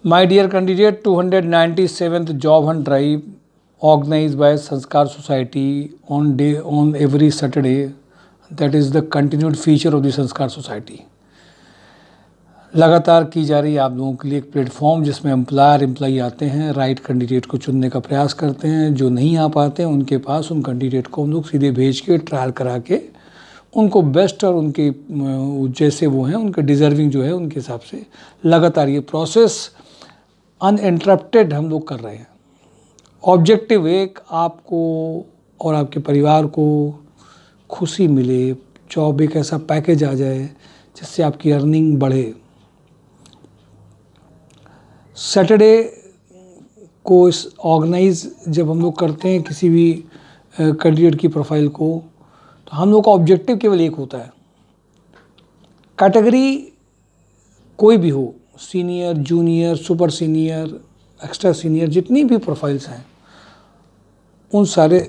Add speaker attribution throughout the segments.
Speaker 1: My dear candidate, 297th job hunt drive organized by Sanskar Society on every Saturday. That is the continued feature of the Sanskar Society. लगातार की जा रही है आप लोगों के लिए एक प्लेटफॉर्म जिसमें एम्प्लाई आते हैं, राइट कैंडिडेट को चुनने का प्रयास करते हैं। जो नहीं आ पाते हैं उनके पास उन कैंडिडेट को हम लोग सीधे भेज के ट्रायल करा के उनको बेस्ट और उनके जैसे वो हैं उनके डिज़र्विंग जो है उनके हिसाब से लगातार ये प्रोसेस अनइंटरप्टेड हम लोग कर रहे हैं। ऑब्जेक्टिव एक, आपको और आपके परिवार को खुशी मिले, जॉब एक ऐसा पैकेज आ जाए जिससे आपकी अर्निंग बढ़े। सैटरडे को इस ऑर्गेनाइज जब हम लोग करते हैं किसी भी कैंडिडेट की प्रोफाइल को, तो हम लोग का ऑब्जेक्टिव केवल एक होता है, कैटेगरी कोई भी हो, senior, junior, super senior, extra senior, जितनी भी प्रोफाइल्स हैं उन सारे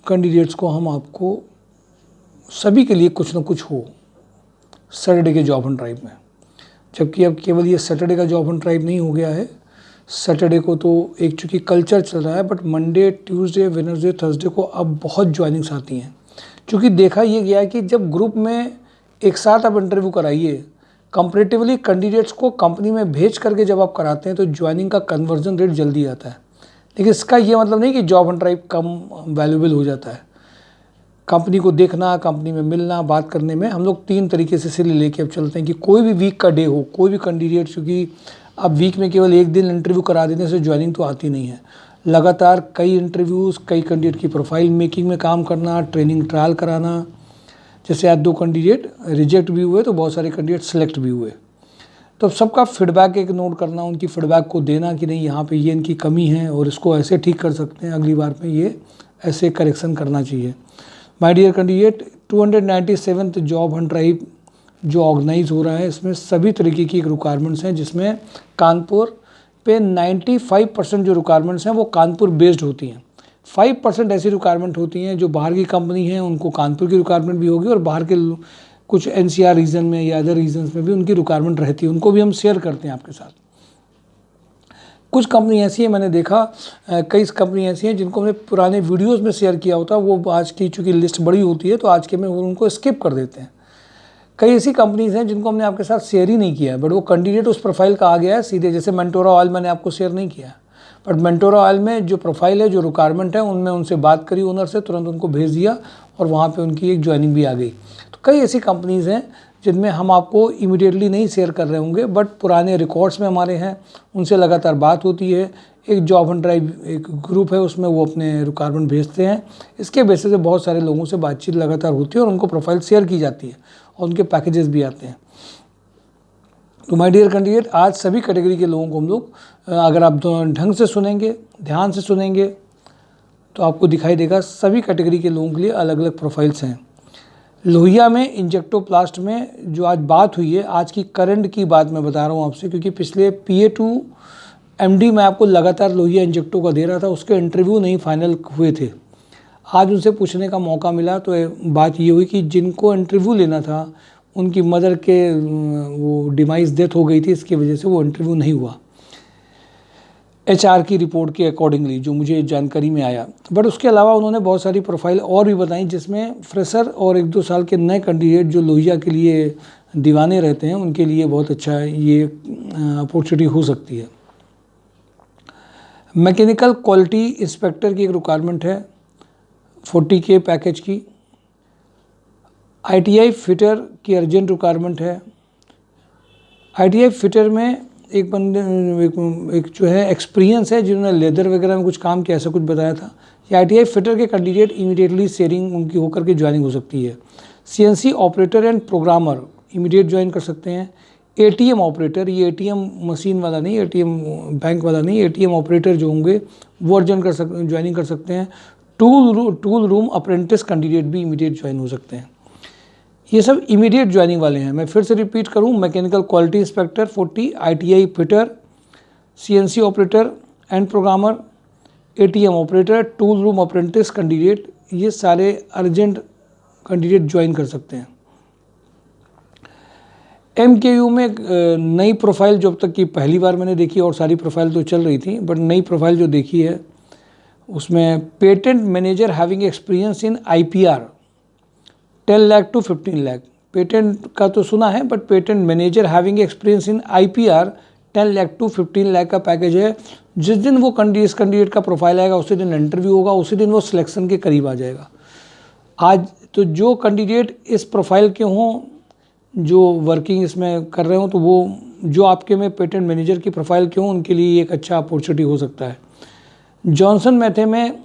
Speaker 1: कैंडिडेट्स को हम आपको सभी के लिए कुछ ना कुछ हो सैटरडे के जॉब हंट ड्राइव में। जबकि अब केवल ये सैटरडे का जॉब हंट ड्राइव नहीं हो गया है, सैटरडे को तो एक चूँकि कल्चर चल रहा है, but Monday, Tuesday, Wednesday, Thursday को अब बहुत ज्वाइनिंग्स आती हैं। क्योंकि देखा ये गया है कि जब ग्रुप में एक साथ आप इंटरव्यू कराइए, कंपैरेटिवली कैंडिडेट्स को कंपनी में भेज करके जब आप कराते हैं तो ज्वाइनिंग का कन्वर्जन रेट जल्दी आता है। लेकिन इसका ये मतलब नहीं कि जॉब हंट ड्राइव कम वैल्यूएबल हो जाता है। कंपनी को देखना, कंपनी में मिलना, बात करने में हम लोग 3 तरीके से लेके अब चलते हैं कि कोई भी वीक का डे हो, कोई भी कैंडिडेट, क्योंकि अब वीक में केवल एक दिन इंटरव्यू करा देने से ज्वाइनिंग तो आती नहीं है। लगातार कई इंटरव्यूज़, कई कैंडिडेट की प्रोफाइल मेकिंग में काम करना, ट्रेनिंग ट्रायल कराना। जैसे आज 2 कैंडिडेट रिजेक्ट भी हुए तो बहुत सारे कैंडिडेट सेलेक्ट भी हुए। तो सबका फीडबैक एक नोट करना, उनकी फीडबैक को देना कि नहीं यहाँ पे ये इनकी कमी है और इसको ऐसे ठीक कर सकते हैं, अगली बार में ये ऐसे करेक्शन करना चाहिए। My dear candidate, 297th job hunt drive जो ऑर्गेनाइज हो रहा है, इसमें सभी तरीके की एक रिक्वायरमेंट्स हैं, जिसमें कानपुर पे 95% जो रिक्वायरमेंट्स हैं वो कानपुर बेस्ड होती हैं। 5% ऐसी रिक्वायरमेंट होती हैं जो बाहर की कंपनी है, उनको कानपुर की रिक्वायरमेंट भी होगी और बाहर के कुछ NCR रीजन में या अदर रीजन्स में भी उनकी रिक्वायरमेंट रहती है, उनको भी हम शेयर करते हैं आपके साथ। कुछ कंपनी ऐसी है, मैंने देखा कई कंपनी ऐसी हैं जिनको हमने पुराने वीडियोस में शेयर किया होता, वो आज की चूँकि लिस्ट बड़ी होती है तो आज के में उनको स्किप कर देते हैं। कई ऐसी कंपनीज़ हैं जिनको हमने आपके साथ शेयर ही नहीं किया है, बट वो कैंडिडेट उस प्रोफाइल का आ गया है सीधे। जैसे मेंटोरा ऑयल मैंने आपको शेयर नहीं किया, बट मेंटोरा ऑयल में जो प्रोफाइल है, जो रिक्वायरमेंट है, उनमें उनसे बात करी ओनर से, तुरंत उनको भेज दिया और वहाँ पे उनकी एक ज्वाइनिंग भी आ गई। तो कई ऐसी कंपनीज़ हैं जिनमें हम आपको इमीडिएटली नहीं शेयर कर रहे होंगे, बट पुराने रिकॉर्ड्स में हमारे हैं, उनसे लगातार बात होती है। एक जॉब हंट ड्राइव एक ग्रुप है, उसमें वो अपने रिक्वायरमेंट भेजते हैं। इसके बेसिस से बहुत सारे लोगों से बातचीत लगातार होती है और उनको प्रोफाइल शेयर की जाती है और उनके पैकेजेस भी आते हैं। तो माय डियर कैंडिडेट, आज सभी कैटेगरी के लोगों को हम लोग, अगर आप ढंग से सुनेंगे, ध्यान से सुनेंगे, तो आपको दिखाई देगा सभी कैटेगरी के लोगों के लिए अलग अलग प्रोफाइल्स हैं। लोहिया में इंजेक्टोप्लास्ट में जो आज बात हुई है, आज की करंट की बात मैं बता रहा हूँ आपसे, क्योंकि पिछले PA2 MD मैं आपको लगातार लोहिया इंजेक्टो का दे रहा था, उसके इंटरव्यू नहीं फाइनल हुए थे। आज उनसे पूछने का मौका मिला तो बात ये हुई कि जिनको इंटरव्यू लेना था उनकी मदर के वो डिमाइस डेथ हो गई थी, इसकी वजह से वो इंटरव्यू नहीं हुआ, HR की रिपोर्ट के अकॉर्डिंगली जो मुझे जानकारी में आया। बट उसके अलावा उन्होंने बहुत सारी प्रोफाइल और भी बताई, जिसमें फ्रेशर और 1-2 साल के नए कैंडिडेट जो लोहिया के लिए दीवाने रहते हैं उनके लिए बहुत अच्छा ये अपॉर्चुनिटी हो सकती है। मैकेनिकल क्वालिटी इंस्पेक्टर की एक रिक्वायरमेंट है 40K पैकेज की। ITI फिटर की अर्जेंट रिक्वायरमेंट है। ITI फिटर में एक बंदे एक जो है एक्सपीरियंस है, जिन्होंने लेदर वगैरह में कुछ काम किया, ऐसा कुछ बताया था। ये ITI फिटर के कैंडिडेट इमीडिएटली शेयरिंग उनकी होकर के ज्वाइनिंग हो सकती है। CNC operator and programmer immediate join कर सकते हैं। ATM ऑपरेटर, ये ATM मशीन वाला नहीं, ATM बैंक वाला नहीं, ATM ऑपरेटर जो होंगे वो ज्वाइनिंग कर सकते हैं। टूल रूम अप्रेंटिस कैंडिडेट भी इमीडिएट ज्वाइन हो सकते हैं। ये सब इमीडिएट ज्वाइनिंग वाले हैं। मैं फिर से रिपीट करूं, mechanical quality inspector 40, ITI fitter, CNC operator and programmer, ATM operator, tool room apprentice candidate, ये सारे अर्जेंट कैंडिडेट ज्वाइन कर सकते हैं। MKU में एक नई प्रोफाइल जो अब तक की पहली बार मैंने देखी, और सारी प्रोफाइल तो चल रही थी, बट नई प्रोफाइल जो देखी है उसमें patent manager having experience in IPR 10 lakh to 15 lakh. Patent का तो सुना है, but patent manager having experience in IPR 10 lakh to 15 lakh का पैकेज है। जिस दिन वो कैंडिडेट का प्रोफाइल आएगा उसी दिन इंटरव्यू होगा, उसी दिन वो सिलेक्शन के करीब आ जाएगा। आज तो जो कैंडिडेट इस प्रोफाइल के हों, जो वर्किंग इसमें कर रहे हो, तो वो जो आपके में पेटेंट मैनेजर की प्रोफाइल के हों उनके लिए एक अच्छा अपॉर्चुनिटी हो सकता है। जॉनसन मैथे में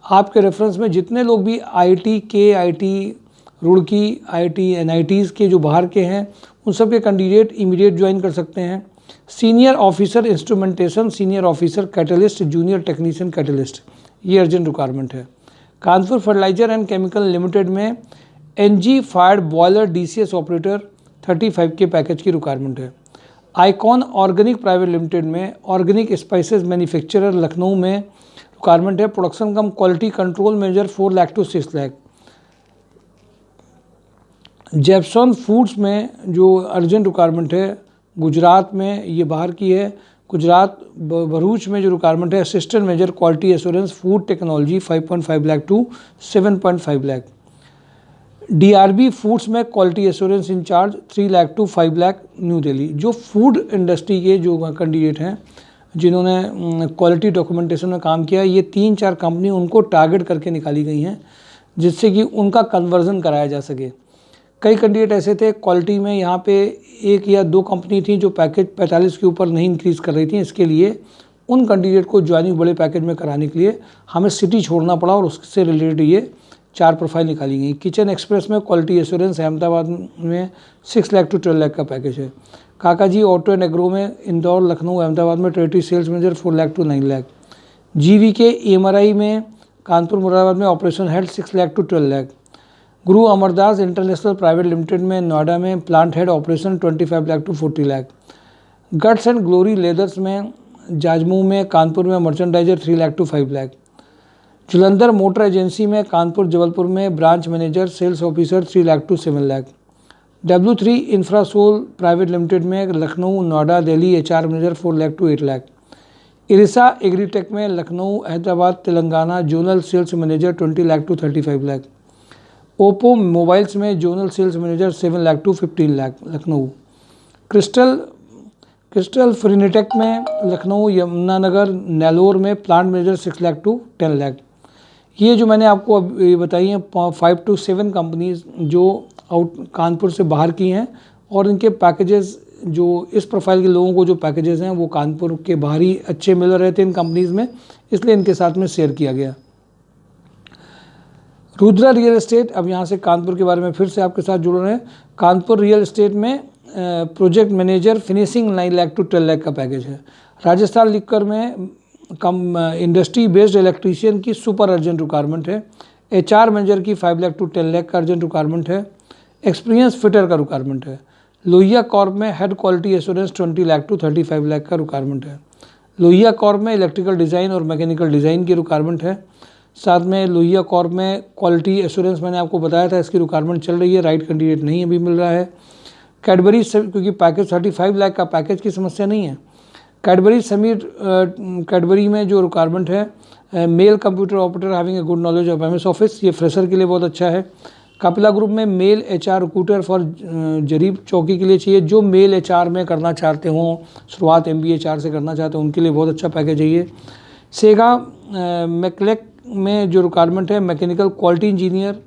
Speaker 1: आपके रेफरेंस में जितने लोग भी IIT के, IIT रुड़की, IIT NITs के जो बाहर के हैं, उन सब के कैंडिडेट इमीडिएट ज्वाइन कर सकते हैं। Senior officer instrumentation, senior officer catalyst, junior technician catalyst, ये अर्जेंट रिक्वायरमेंट है। Kanpur fertiliser and chemical limited में NG fired boiler DCS operator 35 के पैकेज की रिक्वायरमेंट है। आइकॉन ऑर्गेनिक प्राइवेट लिमिटेड में ऑर्गेनिक स्पाइसेस मैन्युफैक्चरर लखनऊ में रिक्वायरमेंट है। Production cum quality control manager 4 lakh to 6 lakh. Jepson foods में जो अर्जेंट रिक्वायरमेंट है गुजरात में, ये बाहर की है, गुजरात भरूच में जो रिक्वायरमेंट है assistant manager quality assurance food technology 5.5 lakh to 7.5 lakh. DRB foods में quality assurance in charge 3 lakh to 5 lakh New Delhi. जो फूड इंडस्ट्री के जो कैंडिडेट हैं जिन्होंने क्वालिटी डॉक्यूमेंटेशन में काम किया, ये 3-4 कंपनी उनको टारगेट करके निकाली गई हैं जिससे कि उनका कन्वर्जन कराया जा सके। कई कैंडिडेट ऐसे थे क्वालिटी में, यहाँ पे 1 या 2 कंपनी थी जो पैकेज 45 के ऊपर नहीं इंक्रीज़ कर रही थी। इसके लिए उन कैंडिडेट को ज्वाइनिंग बड़े पैकेज में कराने के लिए हमें सिटी छोड़ना पड़ा और उससे रिलेटेड ये 4 प्रोफाइल निकाली गई। किचन एक्सप्रेस में क्वालिटी एश्योरेंस अहमदाबाद में 6 लाख टू 12 लाख का पैकेज है। काकाजी ऑटो एंड एग्रो में इंदौर, लखनऊ, अहमदाबाद में territory sales manager 4 lakh to 9 lakh. GVK EMRI में कानपुर मुरादाबाद में operation head 6 lakh to 12 lakh. Guru Amardas international private limited में नोएडा में plant head operation 25 lakh to 40 lakh. Guts and glory leathers में जाजमऊ में, कानपुर में merchandiser 3 lakh to 5 lakh. Jalandhar motor agency में कानपुर जबलपुर में branch manager sales officer 3 lakh to 7 lakh. W3 Infrasol private limited में Lucknow, Noida, Delhi HR manager 4 lakh to 8 lakh. Irisa Agritech में Lucknow, Hyderabad, Telangana zonal sales manager 20 lakh to 35 lakh. Oppo mobiles में zonal sales manager 7 lakh to 15 lakh Lucknow. Crystal फ्रीनेटेक में लखनऊ, यमुनानगर, नेलोर में plant manager 6 lakh to 10 lakh. ये जो मैंने आपको अब बताई हैं 5 to 7 कंपनीज जो कानपुर से बाहर की हैं, और इनके पैकेजेस जो इस प्रोफाइल के लोगों को जो पैकेजेस हैं वो कानपुर के बाहर ही अच्छे मिल रहे थे इन कंपनीज़ में, इसलिए इनके साथ में शेयर किया गया। रुद्रा रियल एस्टेट, अब यहाँ से कानपुर के बारे में फिर से आपके साथ जुड़ रहे हैं। कानपुर रियल एस्टेट में project manager finishing 9 lakh to 12 lakh का पैकेज है। राजस्थान लिक्कर में इंडस्ट्री बेस्ड इलेक्ट्रीशियन की सुपर अर्जेंट रिक्वायरमेंट है। HR मैनेजर की 5 लाख टू 10 लाख का अर्जेंट रिक्वायरमेंट है। एक्सपीरियंस फिटर का रिक्वायरमेंट है। लोहिया कॉर्प में head quality assurance 20 lakh to 35 lakh का रिक्वायरमेंट है। लोहिया कॉर्प में इलेक्ट्रिकल डिज़ाइन और मैकेनिकल डिज़ाइन की रिक्वायरमेंट है। साथ में लोहिया कॉर्प में क्वालिटी एश्योरेंस मैंने आपको बताया था, इसकी रिक्वायरमेंट चल रही है, राइट कैंडिडेट नहीं अभी मिल रहा है। कैडबरी से, क्योंकि पैकेज 35 लाख का पैकेज की समस्या नहीं है। कैडबरी समीर कैडबरी में जो रिक्वायरमेंट है male computer operator having a good knowledge of MS office, ये फ्रेशर के लिए बहुत अच्छा है। कपिला ग्रुप में male HR recruiter for Jareeb Chowki के लिए चाहिए, जो मेल HR में करना चाहते हों, शुरुआत MBA HR से करना चाहते हैं उनके लिए बहुत अच्छा पैकेज है ये। सेगा मैकलेक में जो रिक्वायरमेंट है मैकेनिकल क्वालिटी इंजीनियर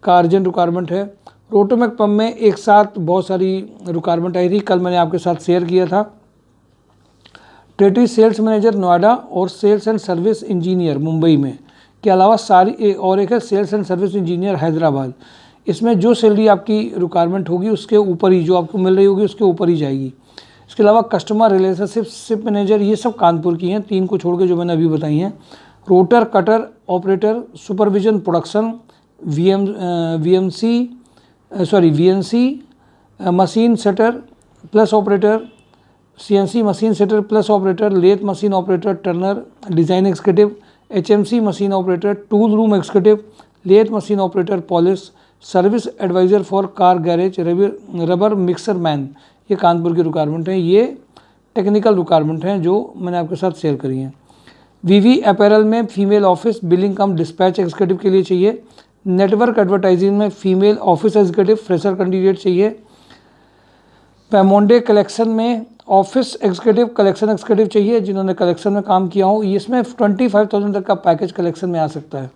Speaker 1: का अर्जेंट रिक्वायरमेंट है। रोटोमैक पंप में एक साथ बहुत सारी रिक्वायरमेंट आई थी, कल मैंने आपके साथ शेयर किया था। टेरिटरी सेल्स मैनेजर नोएडा और sales and service engineer Mumbai में के अलावा सारी, और एक है sales and service engineer Hyderabad. इसमें जो सैलरी आपकी रिक्वायरमेंट होगी उसके ऊपर ही, जो आपको मिल रही होगी उसके ऊपर ही जाएगी। इसके अलावा कस्टमर रिलेशनशिप मैनेजर, ये सब कानपुर की हैं, 3 को छोड़ के जो मैंने अभी बताई हैं। Rotor cutter operator, supervision production, VNC machine setter plus operator, CNC machine setter plus operator, lathe machine operator, turner, design executive, HMC machine operator, tool room executive, lathe machine operator, polish, service advisor for car garage, rubber mixer man, ये कानपुर की requirement है। ये technical requirement हैं जो मैंने आपके साथ share करी हैं। वीवी अपैरल में फीमेल ऑफिस बिलिंग कम डिस्पैच एग्जीक्यूटिव के लिए चाहिए। नेटवर्क एडवर्टाइजिंग में female office executive fresher candidate चाहिए। पैमोंडे कलेक्शन में ऑफिस एग्जीक्यूटिव कलेक्शन एग्जीक्यूटिव चाहिए जिन्होंने कलेक्शन में काम किया हो। इसमें 25,000 तक का पैकेज कलेक्शन में आ सकता है।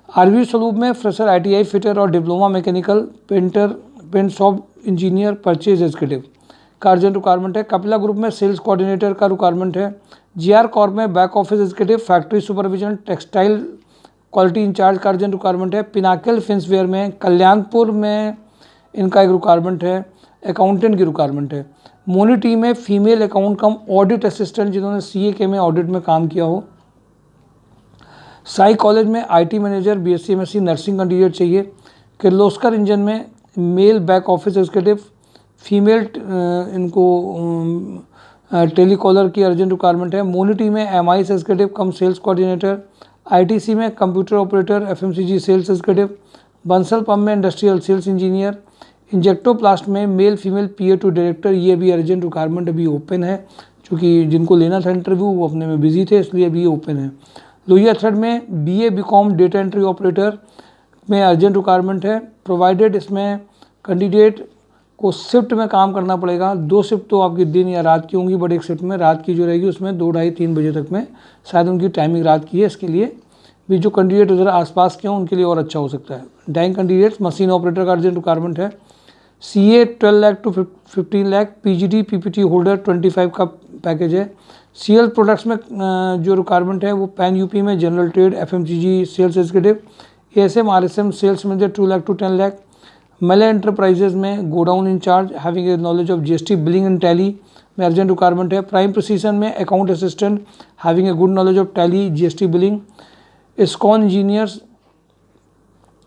Speaker 1: आरवी सलूब में फ्रेशर आईटीआई फिटर और diploma mechanical painter paint shop engineer purchase executive का अर्जेंट रिक्वायरमेंट है। कपिला ग्रुप में सेल्स कोऑर्डिनेटर का रिक्वायरमेंट है। जीआर कॉर्प में back office executive factory supervision textile quality incharge का अर्जेंट रिक्वायरमेंट है। पिनाकल फिंसवेयर में कल्याणपुर में इनका एक रिक्वायरमेंट है, अकाउंटेंट की रिक्वायरमेंट है। मोनिटी में female account cum audit assistant जिन्होंने सीए में ऑडिट में काम किया हो। साई कॉलेज में IT manager BSc MSc nursing candidate चाहिए। किर्लोस्कर इंजन में male back office executive female इनको टेलीकॉलर की अर्जेंट रिक्वायरमेंट है। मोनिटी में MIS executive cum sales coordinator. ITC में computer operator FMCG sales executive. Bansal pump में इंडस्ट्रियल सेल्स इंजीनियर। इंजेक्टोप्लास्ट में male female PA to director, ये भी अर्जेंट रिक्वायरमेंट अभी ओपन है, क्योंकि जिनको लेना था इंटरव्यू वो अपने में बिजी थे, इसलिए अभी ये ओपन है। लोहिया थ्रेड में BA BCom data entry operator में अर्जेंट रिक्वायरमेंट है। प्रोवाइडेड इसमें कैंडिडेट को शिफ्ट में काम करना पड़ेगा। 2 शिफ्ट तो आपकी दिन या रात की होंगी, बट एक शिफ्ट में रात की जो रहेगी उसमें 2, ढाई, 3 बजे तक में शायद उनकी टाइमिंग रात की है। इसके लिए भी जो कैंडिडेट उधर आसपास के हों उनके लिए और अच्छा हो सकता है। डाइंग कैंडिडेट्स मशीन ऑपरेटर का अर्जेंट रिक्वायरमेंट है। CA 12 lakh to 15 lakh, PGD PPT holder 25 का पैकेज है। सीएल प्रोडक्ट्स में जो रिक्वायरमेंट है वो पैन यूपी में general trade FMCG sales executive. ASM RSM sales manager 2 lakh to 10 lakh. मले एंटरप्राइजेज में godown in charge having a knowledge of GST billing and Tally में अर्जेंट रिक्वायरमेंट है। प्राइम प्रिसीजन में account assistant having a good knowledge of Tally GST billing. Iscon engineers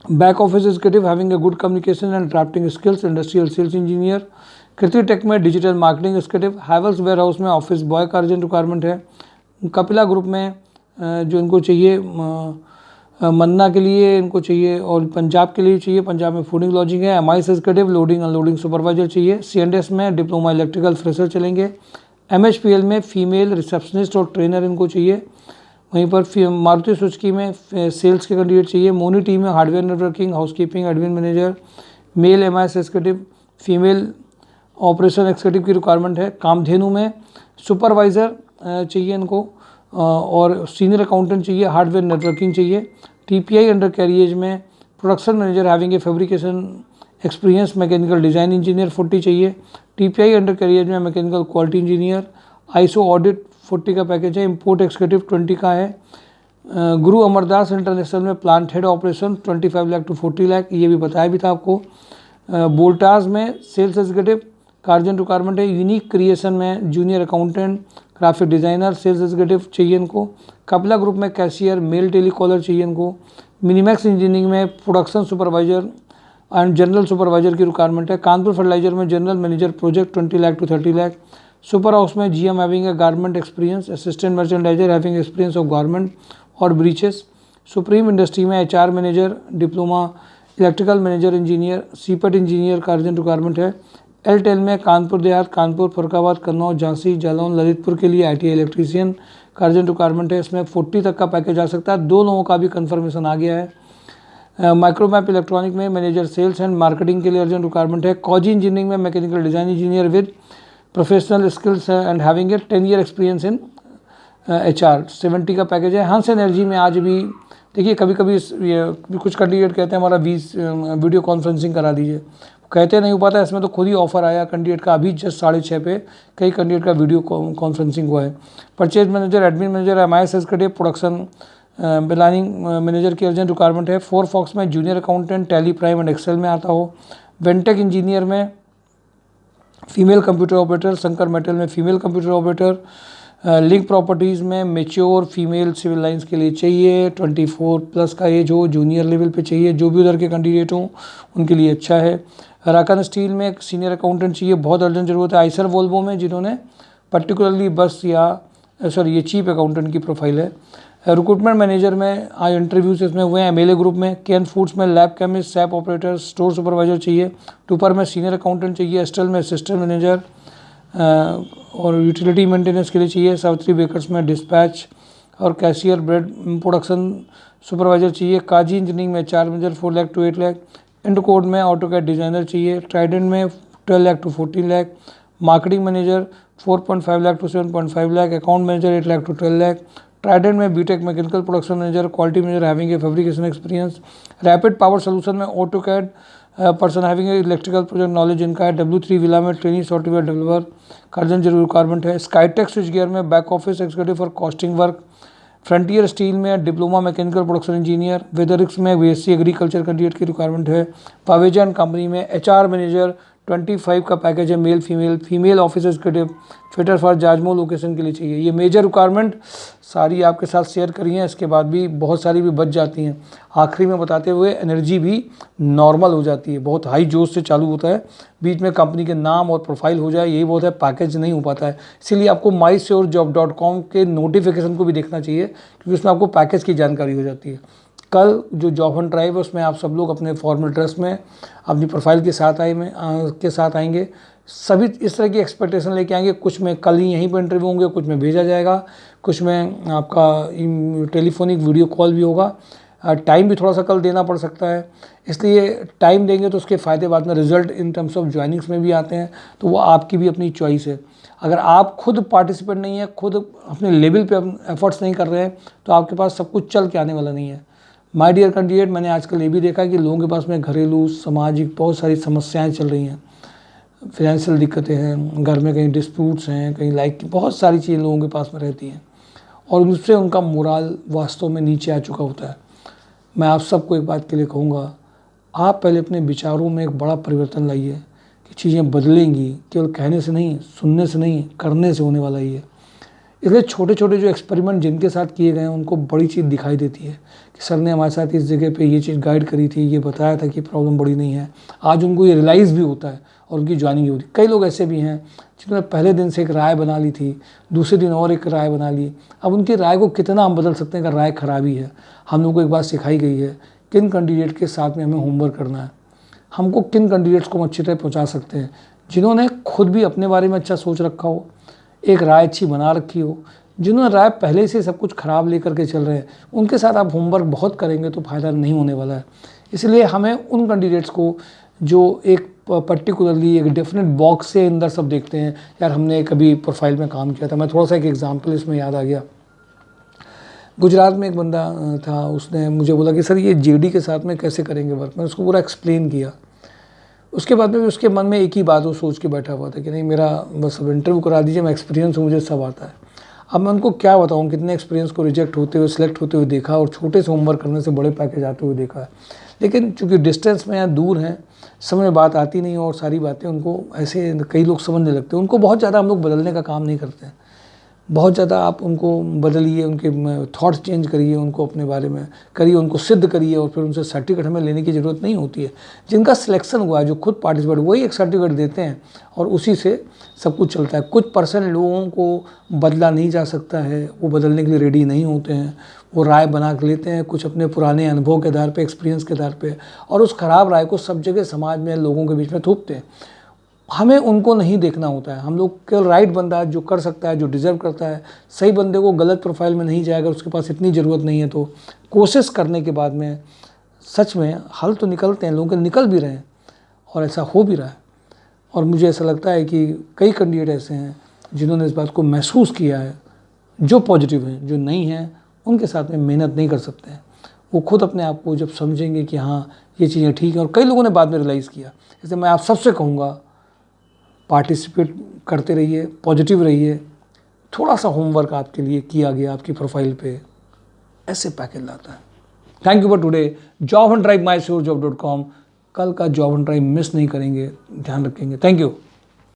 Speaker 1: back office executive having a good communication and drafting skills industrial sales engineer. Kriti tech में digital marketing executive. Havells warehouse में office boy का urgent requirement है। Kapila group में जो इनको चाहिए मन्ना के लिए इनको चाहिए और पंजाब के लिए चाहिए, पंजाब में फूडिंग लॉजिंग है। MIS executive loading unloading supervisor चाहिए। सीएनडीएस में डिप्लोमा इलेक्ट्रिकल फ्रेशर चलेंगे। एमएचपीएल में फीमेल रिसेप्शनिस्ट और ट्रेनर इनको चाहिए। वहीं पर मारुति सुजुकी में सेल्स के कैंडिडेट चाहिए। मोनिटी में hardware networking housekeeping admin manager male MIS executive female operation executive की रिक्वायरमेंट है। कामधेनु में सुपरवाइज़र चाहिए इनको और सीनियर अकाउंटेंट चाहिए, हार्डवेयर नेटवर्किंग चाहिए। टीपीआई अंडर कैरिएज में production manager having a fabrication experience mechanical design engineer 40 चाहिए। टीपीआई अंडर कैरिएज में mechanical quality engineer. ISO audit 40 का पैकेज है। इंपोर्ट एग्जीक्यूटिव 20 का है। गुरु अमरदास इंटरनेशनल में plant head operation 25 lakh to 40 lakh, ये भी बताया भी था आपको। वोल्टास में सेल्स एग्जीक्यूटिव का अर्जेंट रिक्वायरमेंट है। यूनिक क्रिएशन में junior accountant graphic designer sales executive चाहिए इनको। कपिला ग्रुप में कैशियर मेल टेलीकॉलर चाहिए इनको। मिनीमैक्स इंजीनियरिंग में production supervisor and general supervisor की रिक्वायरमेंट है। कानपुर फर्टिलाइजर में general manager project 20 lakh to 30 lakh. Super house में GM having a garment experience assistant merchandiser having experience of garment और ब्रीचेस। सुप्रीम इंडस्ट्री में HR manager diploma electrical manager engineer CIPET engineer का urgent requirement है। Airtel में कानपुर देहात कानपुर फरुखाबाद कन्नौज झांसी जालौन ललितपुर के लिए IT electrician का urgent requirement है। इसमें 40 तक का पैकेज आ सकता है। 2 लोगों का भी कन्फर्मेशन आ गया है। माइक्रोमैप इलेक्ट्रॉनिक में मैनेजर सेल्स एंड मार्केटिंग के लिए अर्जेंट रिक्वायरमेंट है। कॉजी इंजीनियरिंग में mechanical design engineer with professional skills and having a 10 year experience in HR 70 का पैकेज है। हंस एनर्जी में आज भी देखिए कभी कभी कुछ कैंडिडेट कहते हैं हमारा वीडियो कॉन्फ्रेंसिंग करा दीजिए, कहते नहीं हो पाता। इसमें तो खुद ही ऑफर आया कैंडिडेट का अभी जस्ट 6:30 पे कई कैंडिडेट का वीडियो कॉन्फ्रेंसिंग हुआ है। Purchase manager admin manager MIS executive production planning manager की अर्जेंट रिक्वायरमेंट है। 4 फॉक्स में junior accountant tally prime and excel में आता हो। वेंटेक इंजीनियर में female computer operator, Shankar metal में female computer operator, link properties में मेच्योर फीमेल सिविल लाइंस के लिए चाहिए। 24+ का एज हो, जूनियर लेवल पे चाहिए। जो भी उधर के कैंडिडेट हों उनके लिए अच्छा है। राकन स्टील में एक सीनियर अकाउंटेंट चाहिए, बहुत अर्जेंट जरूरत है। आइसर वोल्वो में जिन्होंने पर्टिकुलरली बस या ये चीफ अकाउंटेंट की प्रोफाइल है। रिक्रूटमेंट मैनेजर में आज इंटरव्यूज इसमें हुए हैं। एमएलए ग्रुप में केन फूड्स में lab chemist, SAP operator, store supervisor चाहिए। टूपर में सीनियर अकाउंटेंट चाहिए। एस्टल में असिस्टेंट मैनेजर और यूटिलिटी मेंटेनेंस के लिए चाहिए। सावित्री बेकर्स में डिस्पैच और कैशियर, ब्रेड प्रोडक्शन सुपरवाइजर चाहिए। काजी इंजीनियरिंग में 4 मैनेजर 4 लाख टू 8 लाख। इंटरकोड में ऑटोकैड डिज़ाइनर चाहिए। ट्राइडेंट में 12 lakh to 14 lakh. Marketing manager 4.5 lakh to 7.5 lakh. Account manager 8 lakh to 12 lakh. Trident में BTech mechanical production manager, quality manager having a fabrication experience. Rapid power solution में AutoCAD person having a electrical project knowledge इनका है। W3 villa में training software developer कार्जन जरूर requirement है। Skytech switchgear में back office executive for costing work. Frontier steel में diploma mechanical production engineer. वेदरिक्स में बीएससी एग्रीकल्चर कैंडिडेट की रिक्वायरमेंट है। पावेजन कंपनी में HR मैनेजर 25 का पैकेज है। Male female office executive fitter for Jajmau location के लिए चाहिए। ये मेजर रिक्वायरमेंट सारी आपके साथ शेयर करी हैं। इसके बाद भी बहुत सारी भी बच जाती हैं। आखिरी में बताते हुए एनर्जी भी नॉर्मल हो जाती है, बहुत हाई जोश से चालू होता है, बीच में कंपनी के नाम और प्रोफाइल हो जाए, यही बहुत है, पैकेज नहीं हो पाता है। इसीलिए आपको mysurejob.com के नोटिफिकेशन को भी देखना चाहिए, क्योंकि उसमें आपको पैकेज की जानकारी हो जाती है। कल जो जॉब ऑन ड्राइव है उसमें आप सब लोग अपने फॉर्मल ड्रेस में अपनी प्रोफाइल के साथ आएंगे। सभी इस तरह की एक्सपेक्टेशन लेके आएंगे। कुछ में कल ही यहीं पर इंटरव्यू होंगे, कुछ में भेजा जाएगा, कुछ में आपका टेलीफोनिक वीडियो कॉल भी होगा। टाइम भी थोड़ा सा कल देना पड़ सकता है, इसलिए टाइम देंगे तो उसके फ़ायदे बाद में result in terms of joinings में भी आते हैं। तो वो आपकी भी अपनी चॉइस है। अगर आप खुद पार्टिसिपेट नहीं है, खुद अपने लेवल पे एफर्ट्स नहीं कर रहे हैं, तो आपके पास सब कुछ चल के आने वाला नहीं है। माय डियर कैंडिडेट, मैंने आजकल ये भी देखा कि लोगों के पास में घरेलू सामाजिक बहुत सारी समस्याएं चल रही हैं, फाइनेंशियल दिक्कतें हैं, घर में कहीं डिस्प्यूट्स हैं, कहीं लाइक की बहुत सारी चीज़ें लोगों के पास में रहती हैं, और उससे उनका मोराल वास्तव में नीचे आ चुका होता है। मैं आप सबको एक बात के लिए कहूँगा, आप पहले अपने विचारों में एक बड़ा परिवर्तन लाइए कि चीज़ें बदलेंगी, केवल कहने से नहीं, सुनने से नहीं, करने से होने वाला ही है। इसलिए छोटे छोटे जो एक्सपेरिमेंट जिनके साथ किए गए हैं उनको बड़ी चीज़ दिखाई देती है कि सर ने हमारे साथ इस जगह पे ये चीज़ गाइड करी थी, ये बताया था कि प्रॉब्लम बड़ी नहीं है। आज उनको ये रियलाइज़ भी होता है और उनकी ज्वाइनिंग भी होती है। कई लोग ऐसे भी हैं जिन्होंने पहले दिन से एक राय बना ली थी, दूसरे दिन और एक राय बना ली। अब उनकी राय को कितना हम बदल सकते हैं अगर राय खराबी है। हम लोगों को एक बात सिखाई गई है, किन कैंडिडेट के साथ में हमें होमवर्क करना है, हमको किन कैंडिडेट्स को हम अच्छी तरह पहुँचा सकते हैं, जिन्होंने खुद भी अपने बारे में अच्छा सोच रखा हो, एक राय अच्छी बना रखी हो। जिन्होंने राय पहले से सब कुछ ख़राब लेकर के चल रहे हैं, उनके साथ आप होमवर्क बहुत करेंगे तो फ़ायदा नहीं होने वाला है। इसलिए हमें उन कैंडिडेट्स को जो एक पर्टिकुलरली एक डेफिनेट बॉक्स से अंदर सब देखते हैं, यार हमने कभी प्रोफाइल में काम किया था। मैं थोड़ा सा एक एग्जांपल इसमें याद आ गया। गुजरात में एक बंदा था, उसने मुझे बोला कि सर ये जेडी के साथ में कैसे करेंगे वर्क। मैंने उसको पूरा एक्सप्लेन किया। उसके बाद में उसके मन में एक ही बात वो सोच के बैठा हुआ था कि नहीं, मेरा बस अब इंटरव्यू करा दीजिए, मैं एक्सपीरियंस हूँ, मुझे सब आता है। अब मैं उनको क्या बताऊँ, कितने एक्सपीरियंस को रिजेक्ट होते हुए, सिलेक्ट होते हुए देखा, और छोटे से होमवर्क करने से बड़े पैकेज आते हुए देखा है। लेकिन चूंकि डिस्टेंस में या दूर हैं, समझ में बात आती नहीं, और सारी बातें उनको ऐसे कई लोग समझने लगते हैं। उनको बहुत ज़्यादा हम लोग बदलने का काम नहीं करते हैं। बहुत ज़्यादा आप उनको बदलिए, उनके थॉट्स चेंज करिए, उनको अपने बारे में करिए, उनको सिद्ध करिए, और फिर उनसे सर्टिफिकेट हमें लेने की ज़रूरत नहीं होती है। जिनका सिलेक्शन हुआ है, जो खुद पार्टिसिपेट, वही एक सर्टिफिकेट देते हैं और उसी से सब कुछ चलता है। कुछ % लोगों को बदला नहीं जा सकता है, वो बदलने के लिए रेडी नहीं होते हैं। वो राय बना के लेते हैं कुछ अपने पुराने अनुभव के आधार पे, एक्सपीरियंस के आधार पे, और उस ख़राब राय को सब जगह समाज में लोगों के बीच में थोपते हैं। हमें उनको नहीं देखना होता है। हम लोग केवल राइट बंदा जो कर सकता है, जो डिज़र्व करता है, सही बंदे को गलत प्रोफाइल में नहीं जाएगा, उसके पास इतनी ज़रूरत नहीं है। तो कोशिश करने के बाद में सच में हल तो निकलते हैं, लोगों के निकल भी रहे हैं, और ऐसा हो भी रहा है। और मुझे ऐसा लगता है कि कई कैंडिडेट ऐसे हैं जिन्होंने इस बात को महसूस किया है, जो पॉजिटिव हैं, जो नहीं हैं उनके साथ में मेहनत नहीं कर सकते हैं। वो खुद अपने आप को जब समझेंगे कि हाँ ये चीज़ें ठीक हैं, और कई लोगों ने बाद में रियलाइज़ किया। इसलिए मैं आप सबसे कहूँगा, पार्टिसिपेट करते रहिए, पॉजिटिव रहिए। थोड़ा सा होमवर्क आपके लिए किया गया आपकी प्रोफाइल पे, ऐसे पैकेज लाता है। Thank you for today. Job on drive mysurejob.com। कल का जॉब ऑन ड्राइव मिस नहीं करेंगे, ध्यान रखेंगे। Thank you.